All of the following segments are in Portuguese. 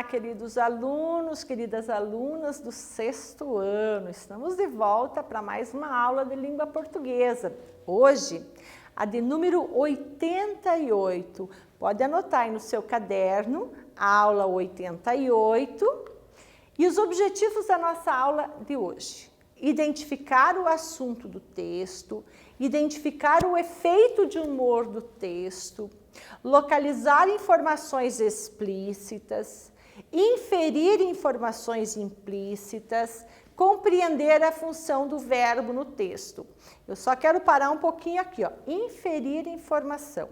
queridos alunos, queridas alunas do 6º ano. Estamos de volta para mais uma aula de língua portuguesa. Hoje, a de número 88. Pode anotar aí no seu caderno, aula 88. E os objetivos da nossa aula de hoje: identificar o assunto do texto, identificar o efeito de humor do texto, localizar informações explícitas, inferir informações implícitas, compreender a função do verbo no texto. Eu só quero parar um pouquinho aqui, ó. Inferir informação.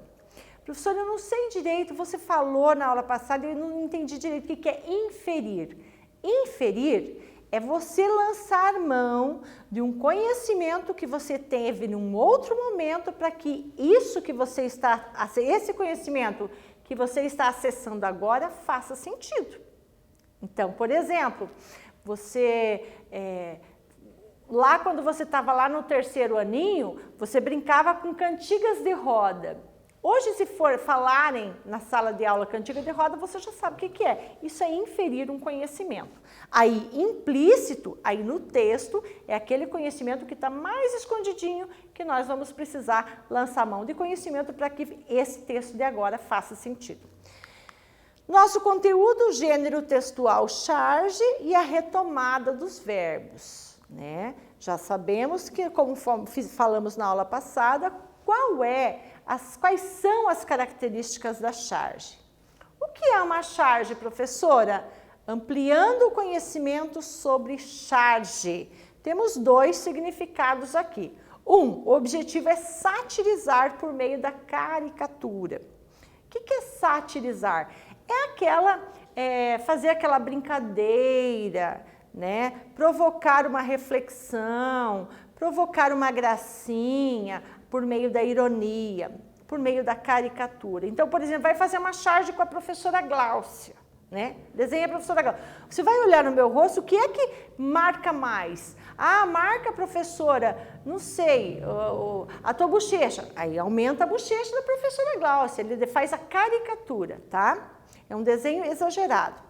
Professora, eu não sei direito, você falou na aula passada e eu não entendi direito o que é inferir. Inferir é você lançar mão de um conhecimento que você teve num outro momento para que esse conhecimento que você está acessando agora faça sentido. Então, por exemplo, lá quando você estava lá no 3º aninho, você brincava com cantigas de roda. Hoje, se for falarem na sala de aula cantiga de roda, você já sabe o que é. Isso é inferir um conhecimento. Aí, implícito, aí no texto, é aquele conhecimento que está mais escondidinho, que nós vamos precisar lançar mão de conhecimento para que esse texto de agora faça sentido. Nosso conteúdo, gênero textual, charge e a retomada dos verbos, né? Já sabemos que, como falamos na aula passada, quais são as características da charge? O que é uma charge, professora? Ampliando o conhecimento sobre charge. Temos 2 significados aqui. O objetivo é satirizar por meio da caricatura. O que é satirizar? Fazer aquela brincadeira, né? Provocar uma reflexão, provocar uma gracinha, por meio da ironia, por meio da caricatura. Então, por exemplo, vai fazer uma charge com a professora Gláucia, né? Desenha a professora Gláucia. Você vai olhar no meu rosto, o que é que marca mais? Ah, marca, professora, não sei, a tua bochecha. Aí aumenta a bochecha da professora Gláucia, ele faz a caricatura, tá? É um desenho exagerado.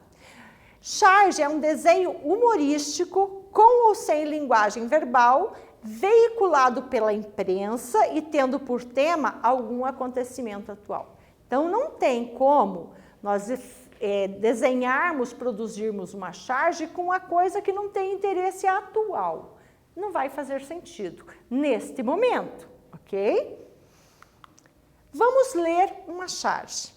Charge é um desenho humorístico, com ou sem linguagem verbal, veiculado pela imprensa e tendo por tema algum acontecimento atual. Então, não tem como nós desenharmos, produzirmos uma charge com uma coisa que não tem interesse atual. Não vai fazer sentido neste momento, ok? Vamos ler uma charge.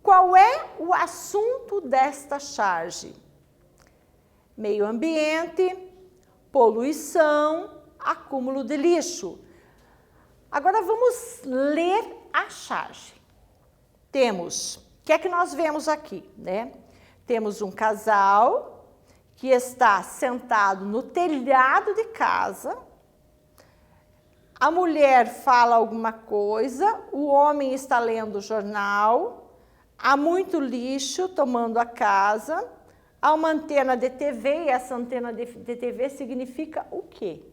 Qual é o assunto desta charge? Meio ambiente, poluição, acúmulo de lixo. Agora vamos ler a charge. O que é que nós vemos aqui, né? Temos um casal que está sentado no telhado de casa. A mulher fala alguma coisa, o homem está lendo o jornal, há muito lixo tomando a casa. Há uma antena de TV, e essa antena de TV significa o quê?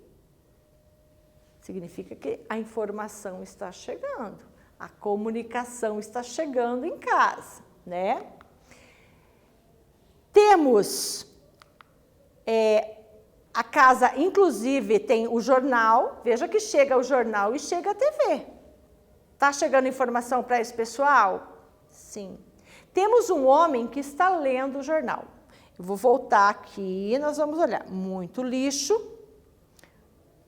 Significa que a informação está chegando, a comunicação está chegando em casa, né? Temos a casa, inclusive, tem o jornal, veja que chega o jornal e chega a TV. Está chegando informação para esse pessoal? Sim. Temos um homem que está lendo o jornal. Eu vou voltar aqui, nós vamos olhar. Muito lixo,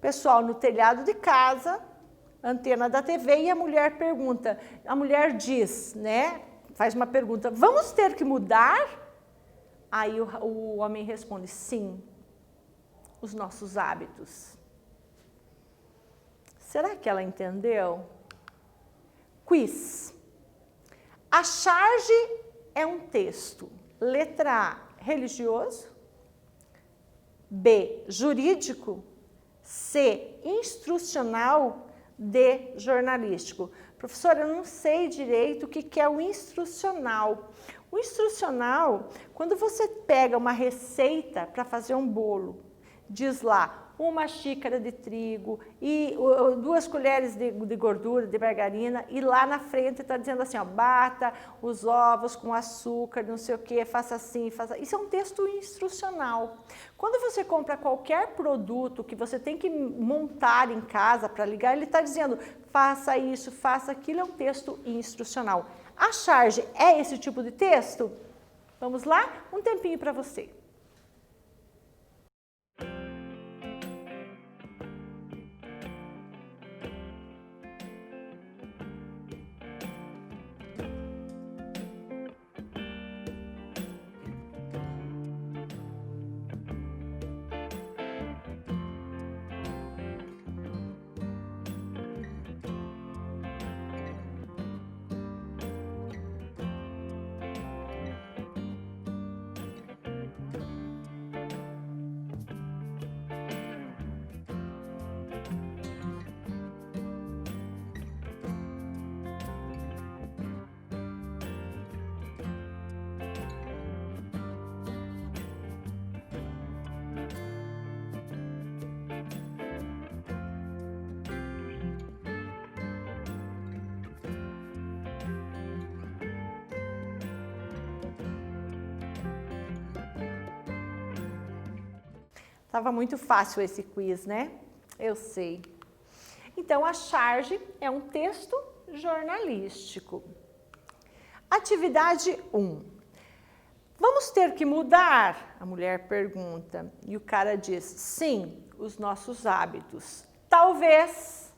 pessoal no telhado de casa, antena da TV, e a mulher pergunta, a mulher diz, né, faz uma pergunta, vamos ter que mudar? Aí o homem responde, sim, os nossos hábitos. Será que ela entendeu? Quiz. A charge é um texto. Letra A, religioso. B, jurídico. C, instrucional. D, jornalístico. Professora, eu não sei direito o que é o instrucional. O instrucional, quando você pega uma receita para fazer um bolo, diz lá, uma xícara de trigo e 2 colheres de gordura, de margarina, e lá na frente está dizendo assim, ó, bata os ovos com açúcar, não sei o que, faça assim, faça... Isso é um texto instrucional. Quando você compra qualquer produto que você tem que montar em casa para ligar, ele está dizendo, faça isso, faça aquilo, é um texto instrucional. A charge é esse tipo de texto? Vamos lá? Um tempinho para você. Tava muito fácil esse quiz, né? Eu sei. Então, a charge é um texto jornalístico. Atividade 1. Vamos ter que mudar? A mulher pergunta. E o cara diz, sim, os nossos hábitos. Talvez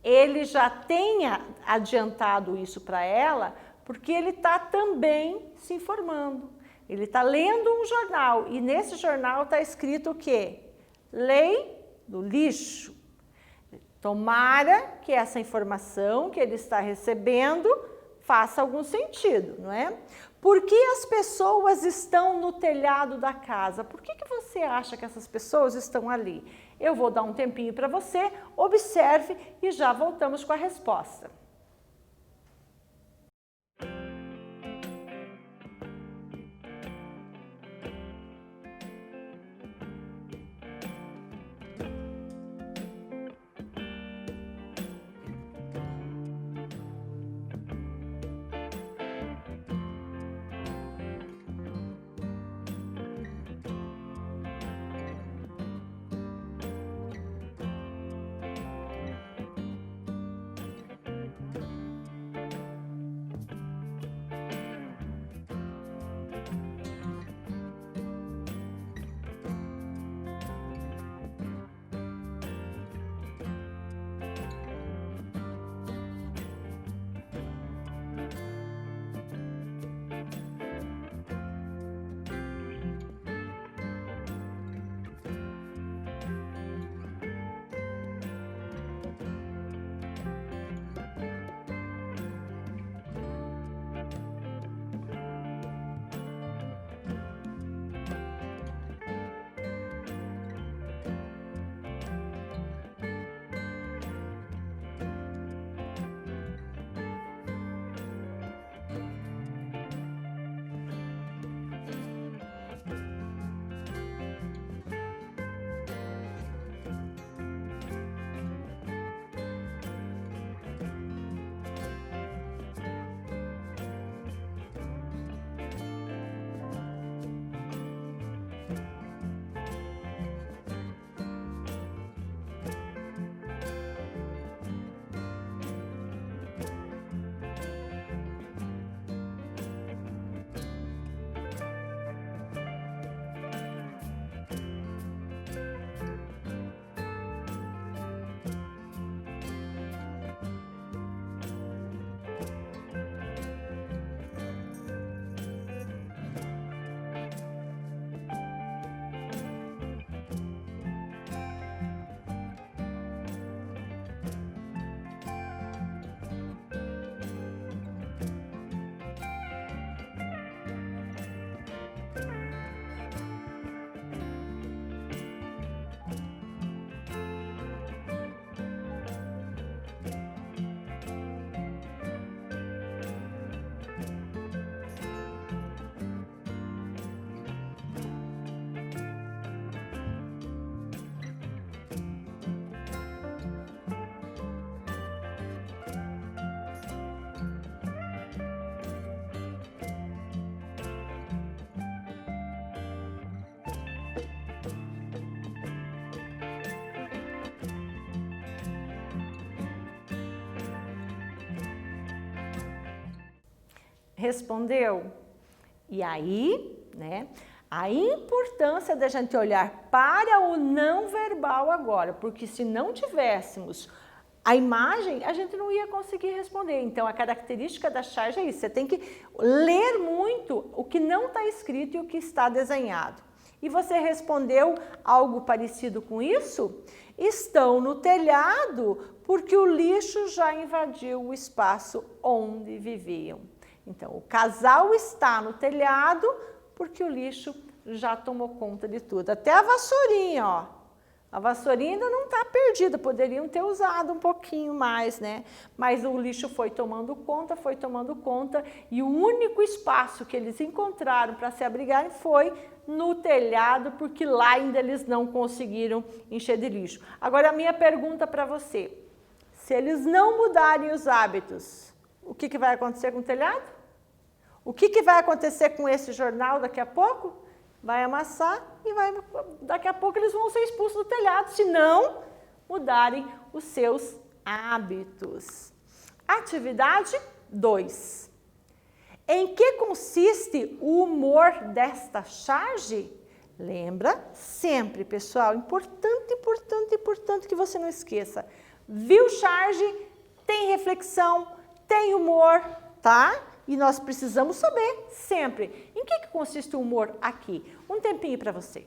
ele já tenha adiantado isso para ela, porque ele está também se informando. Ele está lendo um jornal e nesse jornal está escrito o quê? Lei do lixo. Tomara que essa informação que ele está recebendo faça algum sentido, não é? Por que as pessoas estão no telhado da casa? Por que você acha que essas pessoas estão ali? Eu vou dar um tempinho para você, observe e já voltamos com a resposta. Respondeu? E aí, né, a importância da gente olhar para o não verbal agora, porque se não tivéssemos a imagem, a gente não ia conseguir responder. Então, a característica da charge é isso, você tem que ler muito o que não está escrito e o que está desenhado. E você respondeu algo parecido com isso? Estão no telhado porque o lixo já invadiu o espaço onde viviam. Então, o casal está no telhado porque o lixo já tomou conta de tudo. Até a vassourinha, ó. A vassourinha ainda não está perdida, poderiam ter usado um pouquinho mais, né? Mas o lixo foi tomando conta, e o único espaço que eles encontraram para se abrigarem foi no telhado, porque lá ainda eles não conseguiram encher de lixo. Agora, a minha pergunta para você, se eles não mudarem os hábitos, o que vai acontecer com o telhado? O que vai acontecer com esse jornal daqui a pouco? Vai amassar e daqui a pouco eles vão ser expulsos do telhado, se não mudarem os seus hábitos. Atividade 2. Em que consiste o humor desta charge? Lembra sempre, pessoal, importante que você não esqueça. Viu charge, tem reflexão, tem humor, tá? E nós precisamos saber sempre em que consiste o humor aqui. Um tempinho para você.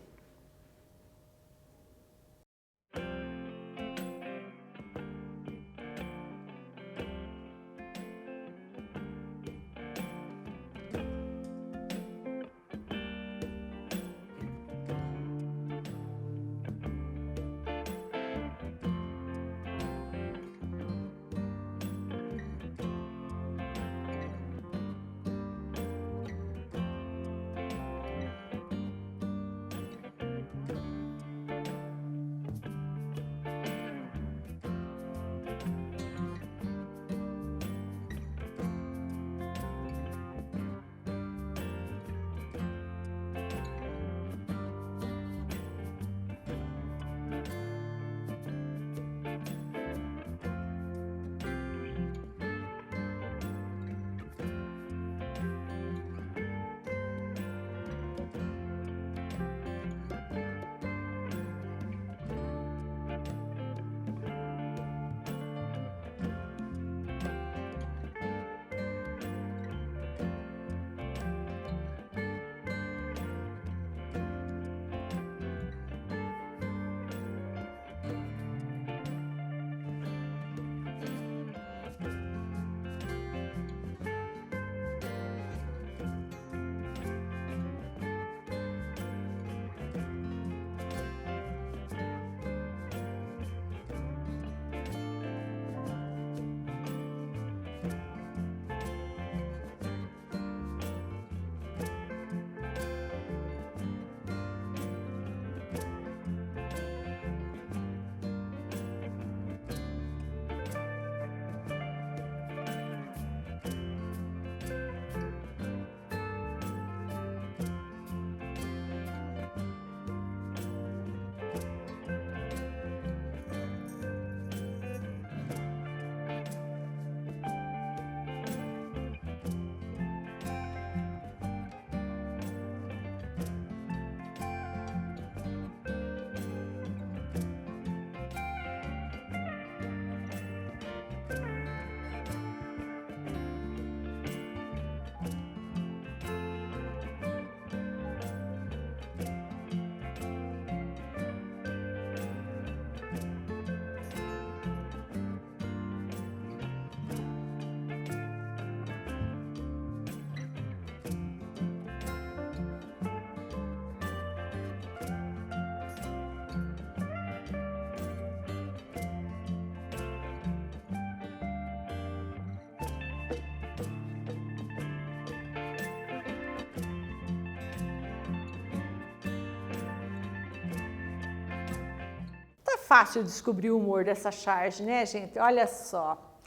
Fácil descobrir o humor dessa charge, né, gente? Olha só.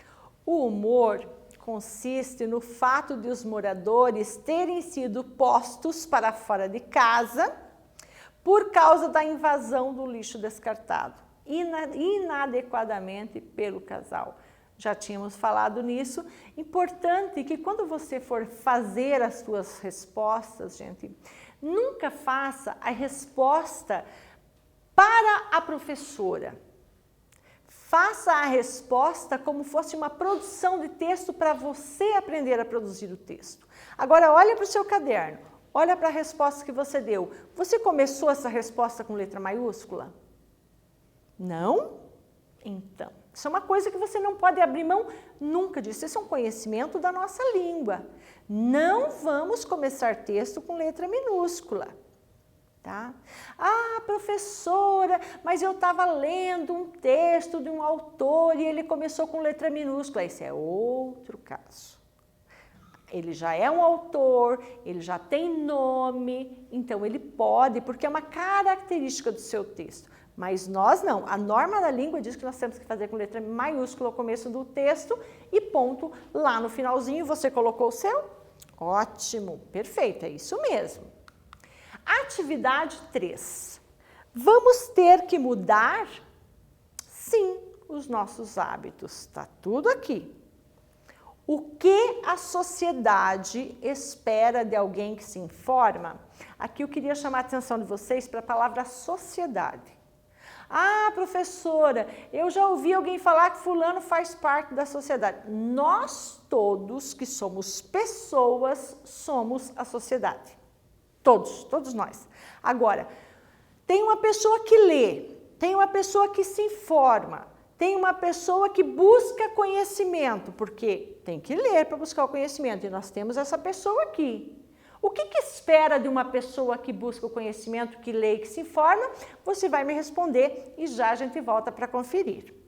O humor consiste no fato de os moradores terem sido postos para fora de casa por causa da invasão do lixo descartado inadequadamente pelo casal. Já tínhamos falado nisso. Importante que quando você for fazer as suas respostas, gente, nunca faça a resposta para a professora. Faça a resposta como fosse uma produção de texto para você aprender a produzir o texto. Agora, olha para o seu caderno, olha para a resposta que você deu. Você começou essa resposta com letra maiúscula? Não? Então, isso é uma coisa que você não pode abrir mão nunca disso. Isso é um conhecimento da nossa língua. Não vamos começar texto com letra minúscula. Tá? Ah, professora, mas eu estava lendo um texto de um autor e ele começou com letra minúscula. Esse é outro caso. Ele já é um autor, ele já tem nome, então ele pode, porque é uma característica do seu texto. Mas nós não. A norma da língua diz que nós temos que fazer com letra maiúscula ao começo do texto e ponto lá no finalzinho. Você colocou o seu? Ótimo, perfeito, é isso mesmo. Atividade 3. Vamos ter que mudar? Sim, os nossos hábitos. Está tudo aqui. O que a sociedade espera de alguém que se informa? Aqui eu queria chamar a atenção de vocês para a palavra sociedade. Ah, professora, eu já ouvi alguém falar que fulano faz parte da sociedade. Nós todos que somos pessoas somos a sociedade. Todos nós. Agora, tem uma pessoa que lê, tem uma pessoa que se informa, tem uma pessoa que busca conhecimento, porque tem que ler para buscar o conhecimento, e nós temos essa pessoa aqui. O que espera de uma pessoa que busca o conhecimento, que lê e que se informa? Você vai me responder e já a gente volta para conferir.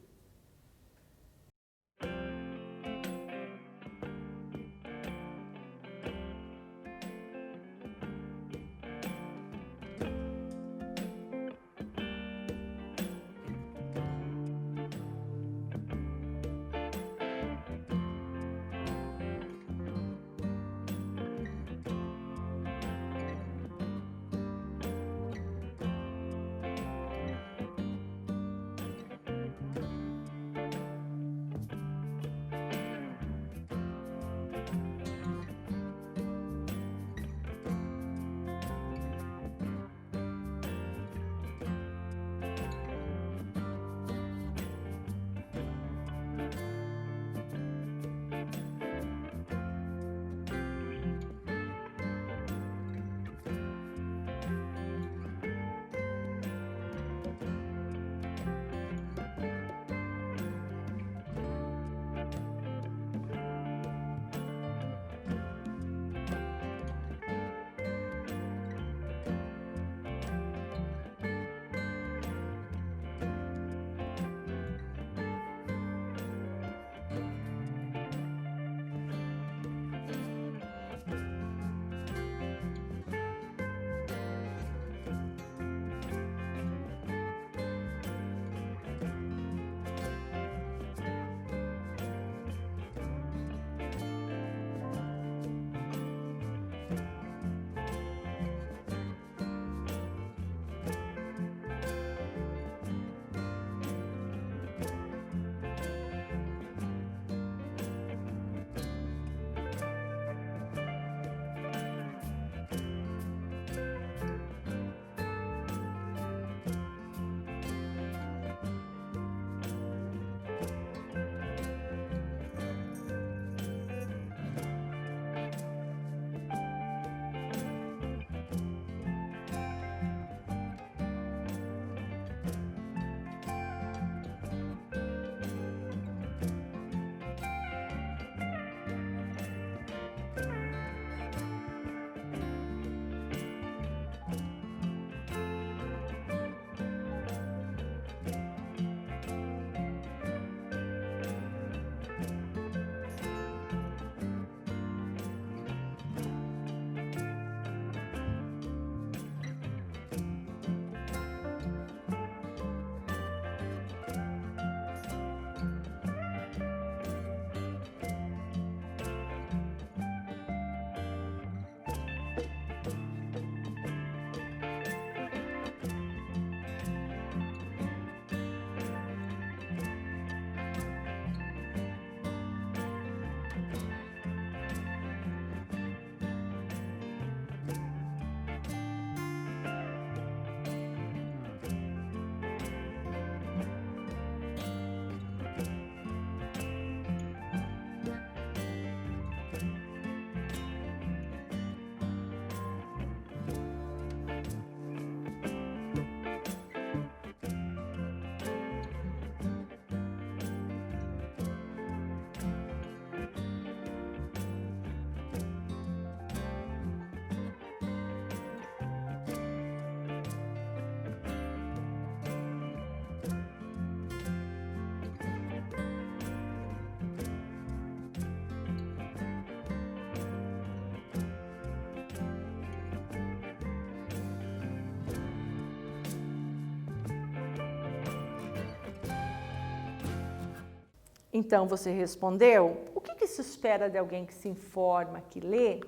Então, você respondeu? O que se espera de alguém que se informa, que lê?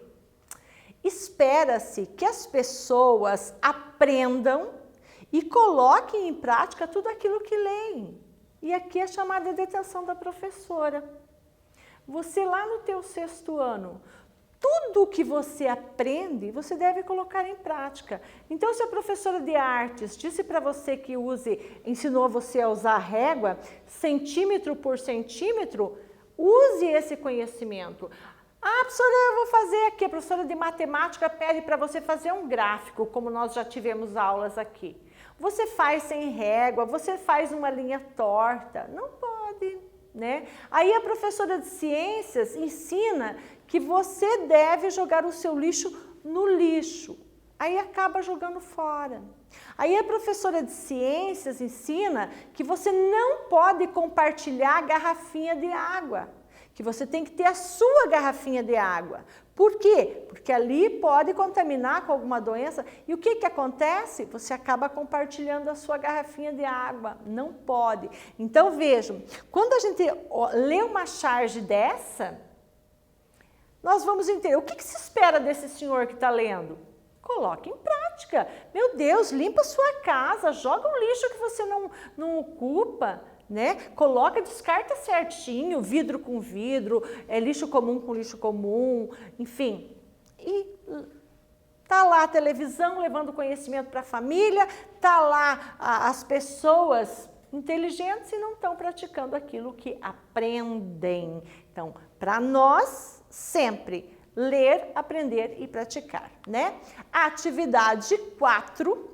Espera-se que as pessoas aprendam e coloquem em prática tudo aquilo que leem. E aqui é chamada de atenção da professora. Você lá no teu 6º ano, tudo que você aprende, você deve colocar em prática. Então, se a professora de artes disse para você que ensinou você a usar a régua, centímetro por centímetro, use esse conhecimento. Ah, professora, eu vou fazer aqui. A professora de matemática pede para você fazer um gráfico, como nós já tivemos aulas aqui. Você faz sem régua, você faz uma linha torta. Não pode, né? Aí a professora de ciências ensina que você deve jogar o seu lixo no lixo. Aí acaba jogando fora. Aí a professora de ciências ensina que você não pode compartilhar a garrafinha de água, que você tem que ter a sua garrafinha de água. Por quê? Porque ali pode contaminar com alguma doença. E o que acontece? Você acaba compartilhando a sua garrafinha de água. Não pode. Então, vejam, quando a gente lê uma charge dessa, nós vamos entender o que se espera desse senhor que está lendo. Coloque em prática. Meu Deus, limpa a sua casa, joga o lixo que você não ocupa, né? Coloca, descarta certinho, vidro com vidro, lixo comum com lixo comum, enfim. E tá lá a televisão levando conhecimento para a família, tá lá as pessoas inteligentes e não estão praticando aquilo que aprendem. Então, para nós, sempre ler, aprender e praticar, né? Atividade 4.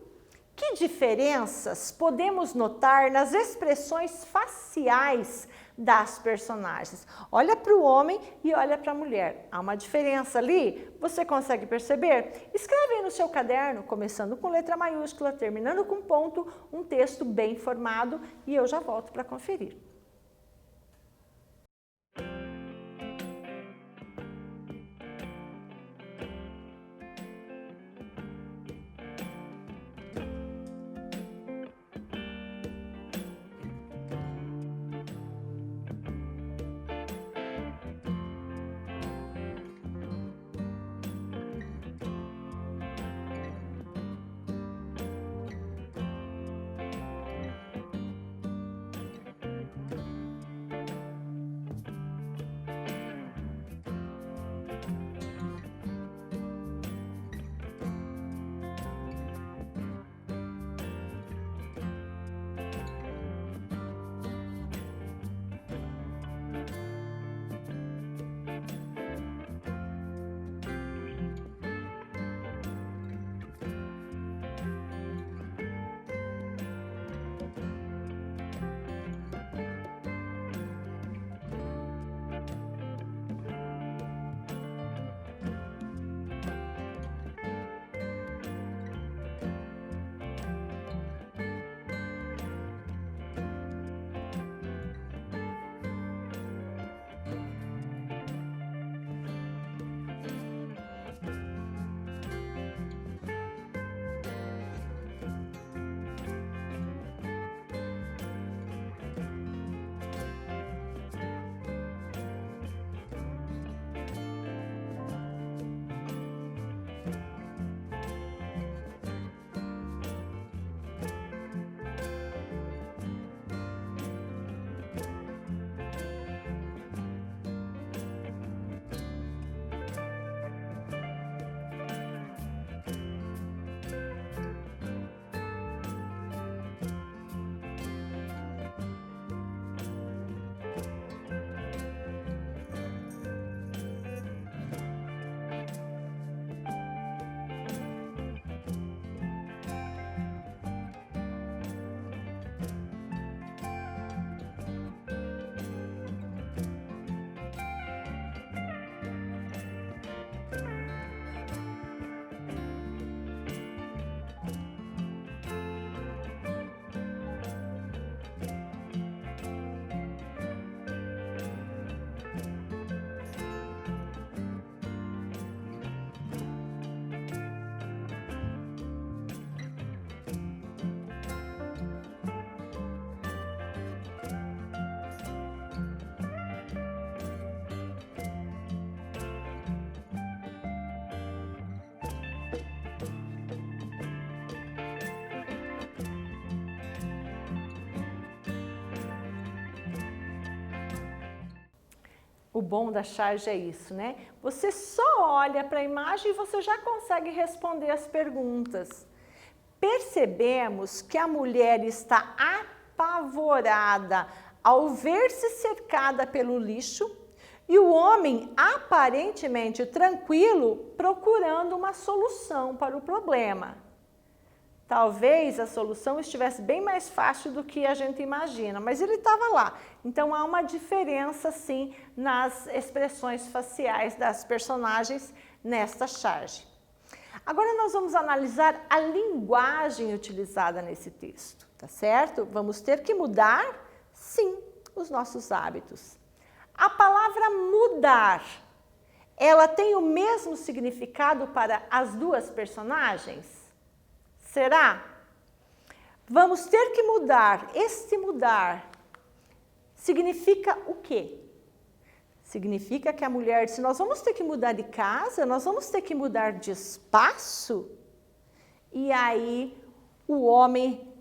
Que diferenças podemos notar nas expressões faciais das personagens? Olha para o homem e olha para a mulher. Há uma diferença ali? Você consegue perceber? Escreve aí no seu caderno, começando com letra maiúscula, terminando com ponto, um texto bem formado e eu já volto para conferir. O bom da charge é isso, né? Você só olha para a imagem e você já consegue responder as perguntas. Percebemos que a mulher está apavorada ao ver-se cercada pelo lixo e o homem aparentemente tranquilo procurando uma solução para o problema. Talvez a solução estivesse bem mais fácil do que a gente imagina, mas ele estava lá. Então há uma diferença sim nas expressões faciais das personagens nesta charge. Agora nós vamos analisar a linguagem utilizada nesse texto, tá certo? Vamos ter que mudar, sim, os nossos hábitos. A palavra mudar, ela tem o mesmo significado para as duas personagens? Será? Vamos ter que mudar. Este mudar significa o quê? Significa que a mulher disse, nós vamos ter que mudar de casa, nós vamos ter que mudar de espaço. E aí o homem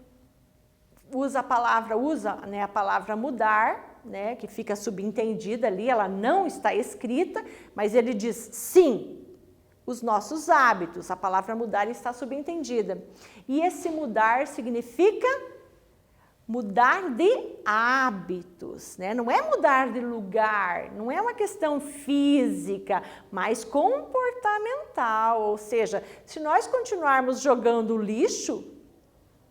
usa a palavra mudar, né, que fica subentendida ali, ela não está escrita, mas ele diz sim, os nossos hábitos, a palavra mudar está subentendida. E esse mudar significa mudar de hábitos, né? Não é mudar de lugar, não é uma questão física, mas comportamental. Ou seja, se nós continuarmos jogando lixo,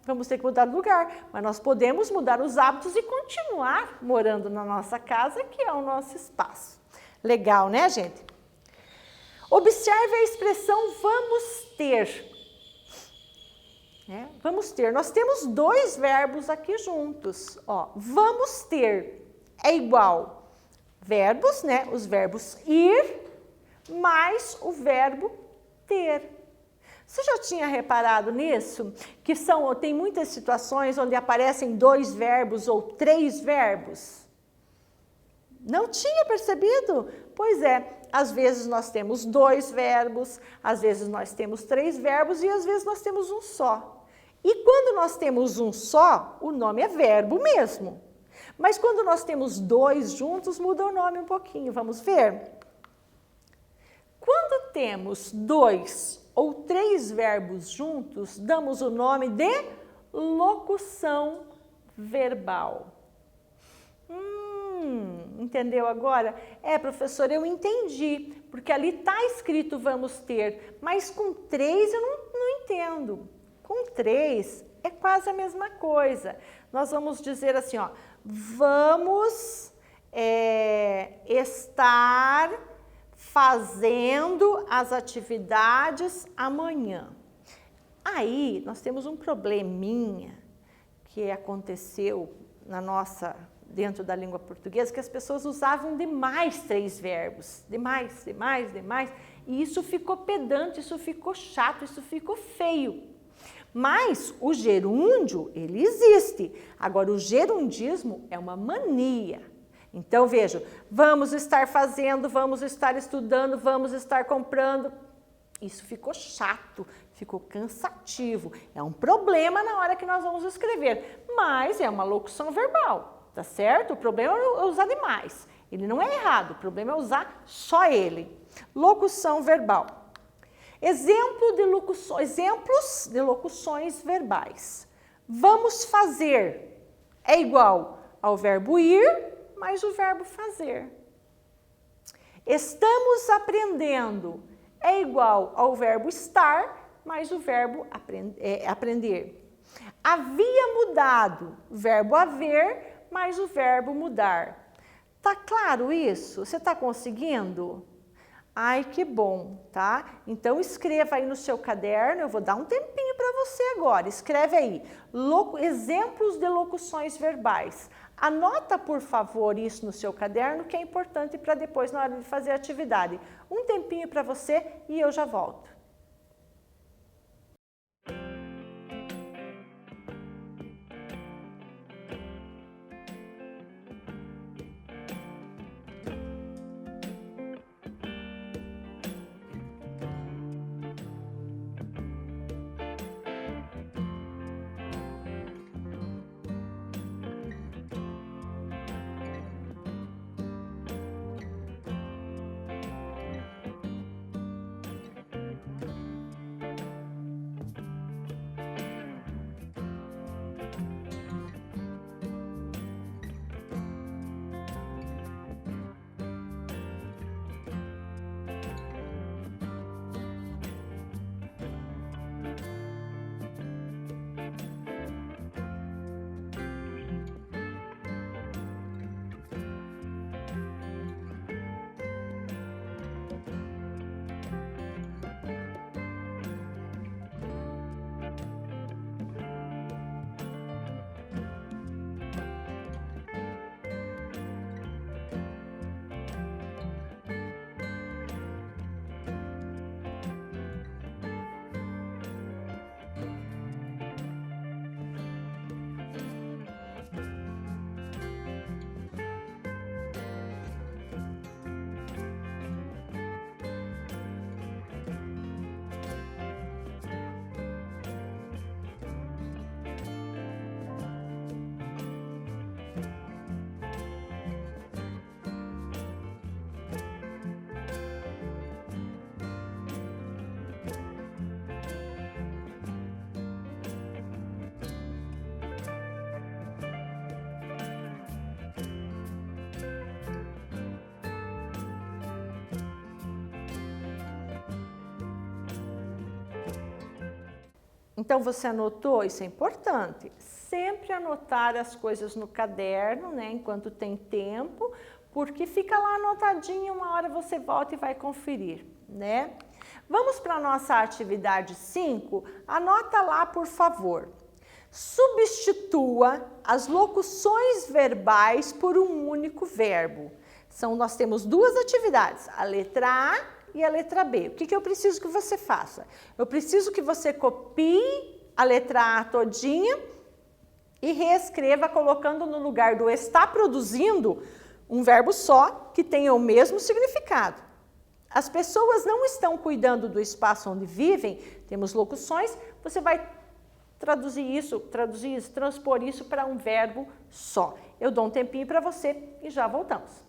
vamos ter que mudar de lugar, mas nós podemos mudar os hábitos e continuar morando na nossa casa, que é o nosso espaço. Legal, né, gente? Observe a expressão vamos ter. Vamos ter, nós temos dois verbos aqui juntos, ó, vamos ter é igual verbos, né, os verbos ir mais o verbo ter. Você já tinha reparado nisso? Que tem muitas situações onde aparecem dois verbos ou três verbos? Não tinha percebido? Pois é, às vezes nós temos dois verbos, às vezes nós temos três verbos e às vezes nós temos um só. E quando nós temos um só, o nome é verbo mesmo. Mas quando nós temos dois juntos, muda o nome um pouquinho. Vamos ver? Quando temos dois ou três verbos juntos, damos o nome de locução verbal. Entendeu agora? Professor, eu entendi, porque ali está escrito vamos ter, mas com três eu não entendo. Com três é quase a mesma coisa. Nós vamos dizer assim, ó, vamos estar fazendo as atividades amanhã. Aí nós temos um probleminha que aconteceu dentro da língua portuguesa, que as pessoas usavam demais três verbos, demais, e isso ficou pedante, isso ficou chato, isso ficou feio. Mas o gerúndio, ele existe. Agora, o gerundismo é uma mania. Então, veja, vamos estar fazendo, vamos estar estudando, vamos estar comprando. Isso ficou chato, ficou cansativo. É um problema na hora que nós vamos escrever, mas é uma locução verbal, tá certo? O problema é usar demais. Ele não é errado, o problema é usar só ele. Locução verbal. Exemplos de locuções verbais. Vamos fazer é igual ao verbo ir mais o verbo fazer. Estamos aprendendo é igual ao verbo estar mais o verbo aprender. Havia mudado, verbo haver mais o verbo mudar. Tá claro isso? Você está conseguindo? Ai, que bom, tá? Então, escreva aí no seu caderno, eu vou dar um tempinho para você agora. Escreve aí, exemplos de locuções verbais. Anota, por favor, isso no seu caderno, que é importante para depois, na hora de fazer a atividade. Um tempinho para você e eu já volto. Então, você anotou? Isso é importante. Sempre anotar as coisas no caderno, né, enquanto tem tempo, porque fica lá anotadinho, uma hora você volta e vai conferir, né? Vamos para a nossa atividade 5? Anota lá, por favor. Substitua as locuções verbais por um único verbo. Nós temos duas atividades, a letra A e a letra B. O que eu preciso que você faça? Eu preciso que você copie a letra A todinha e reescreva colocando no lugar do está produzindo um verbo só que tenha o mesmo significado. As pessoas não estão cuidando do espaço onde vivem, temos locuções, você vai transpor isso para um verbo só. Eu dou um tempinho para você e já voltamos.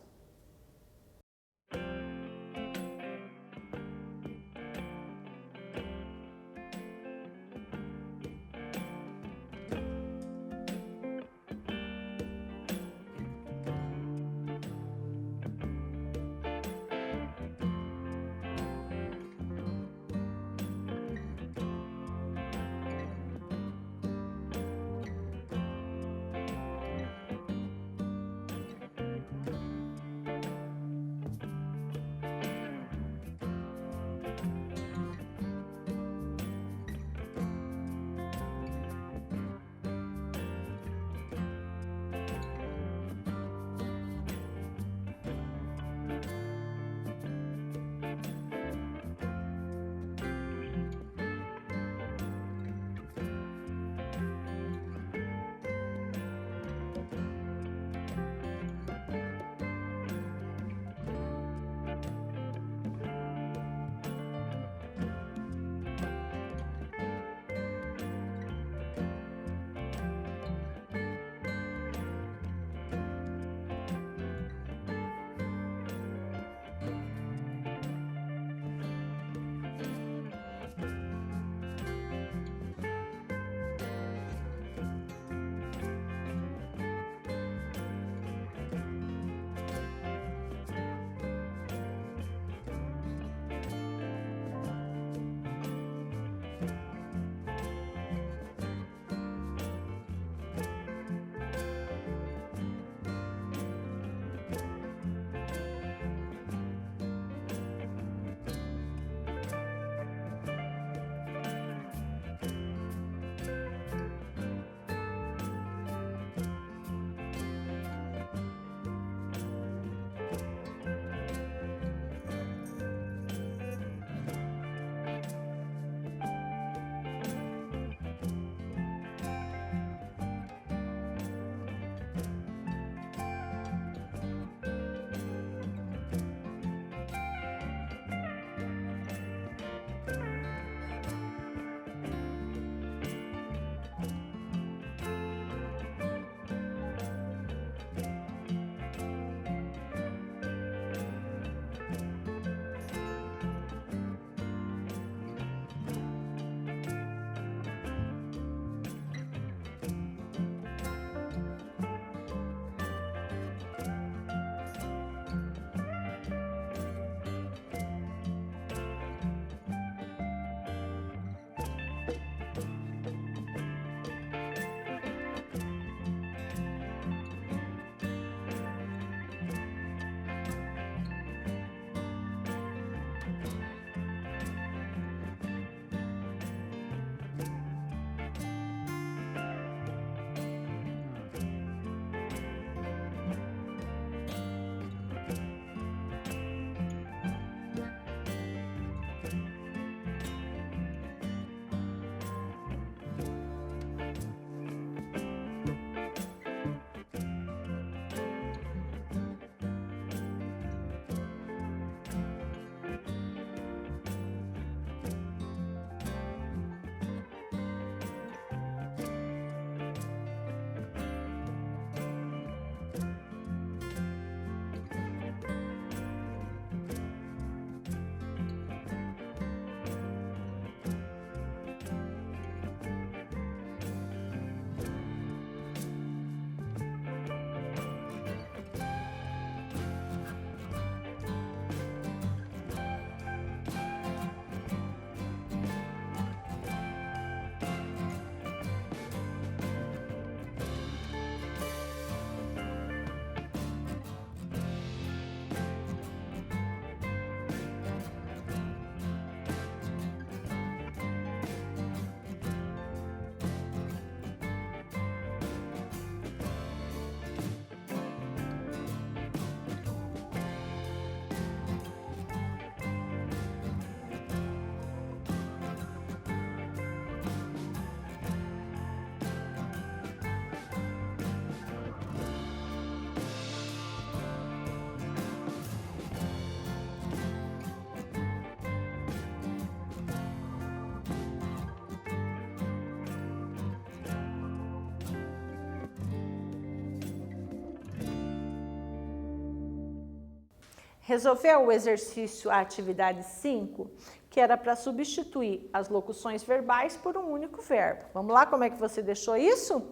Resolveu o exercício, a atividade 5, que era para substituir as locuções verbais por um único verbo. Vamos lá, como é que você deixou isso?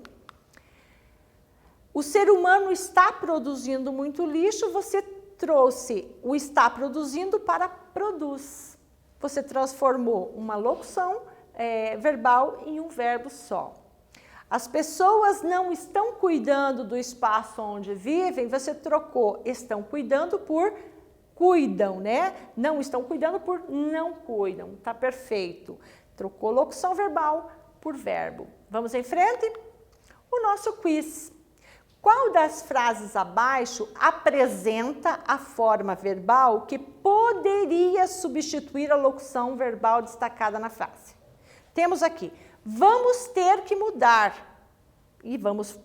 O ser humano está produzindo muito lixo, você trouxe o está produzindo para produz. Você transformou uma locução verbal em um verbo só. As pessoas não estão cuidando do espaço onde vivem, você trocou estão cuidando por cuidam, né? Não estão cuidando por não cuidam, tá perfeito. Trocou locução verbal por verbo. Vamos em frente? O nosso quiz. Qual das frases abaixo apresenta a forma verbal que poderia substituir a locução verbal destacada na frase? Temos aqui, vamos ter que mudar. E vamos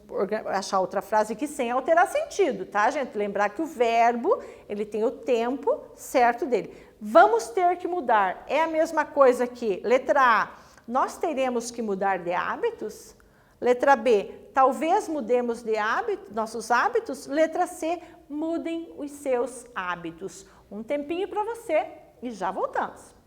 achar outra frase aqui sem alterar sentido, tá, gente? Lembrar que o verbo, ele tem o tempo certo dele. Vamos ter que mudar. É a mesma coisa que, letra A, nós teremos que mudar de hábitos? Letra B, talvez mudemos de hábito, nossos hábitos. Letra C, mudem os seus hábitos. Um tempinho para você e já voltamos.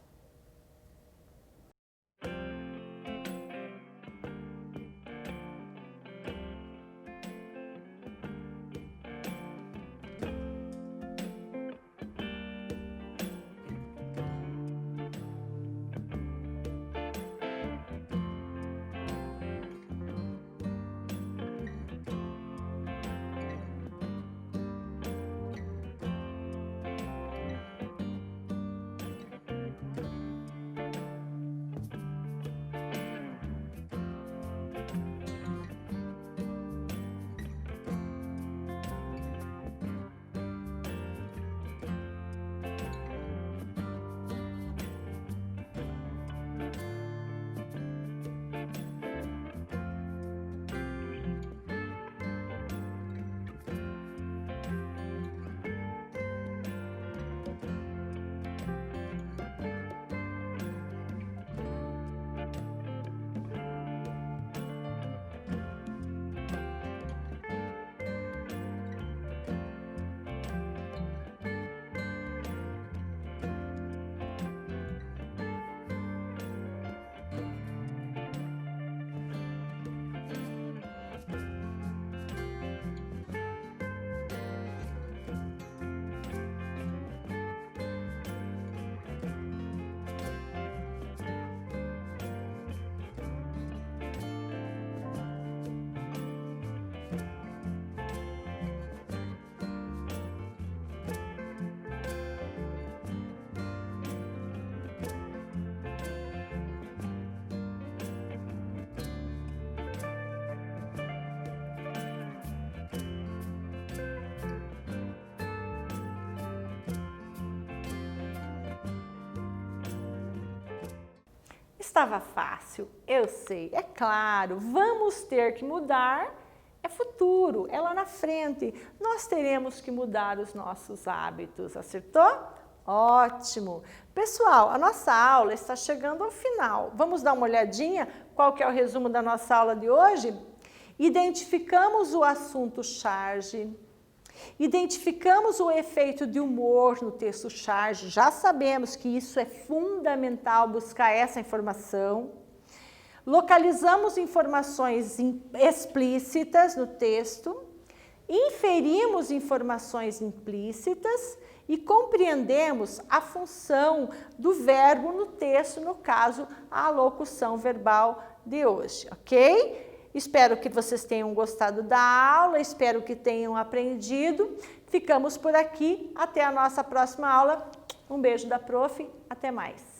Estava fácil, eu sei, é claro, vamos ter que mudar, é futuro, é lá na frente. Nós teremos que mudar os nossos hábitos, acertou? Ótimo! Pessoal, a nossa aula está chegando ao final. Vamos dar uma olhadinha qual que é o resumo da nossa aula de hoje? Identificamos o assunto charge. Identificamos o efeito de humor no texto charge, já sabemos que isso é fundamental buscar essa informação. Localizamos informações explícitas no texto, inferimos informações implícitas e compreendemos a função do verbo no texto, no caso, a locução verbal de hoje, ok? Espero que vocês tenham gostado da aula, espero que tenham aprendido. Ficamos por aqui, até a nossa próxima aula. Um beijo da prof, até mais.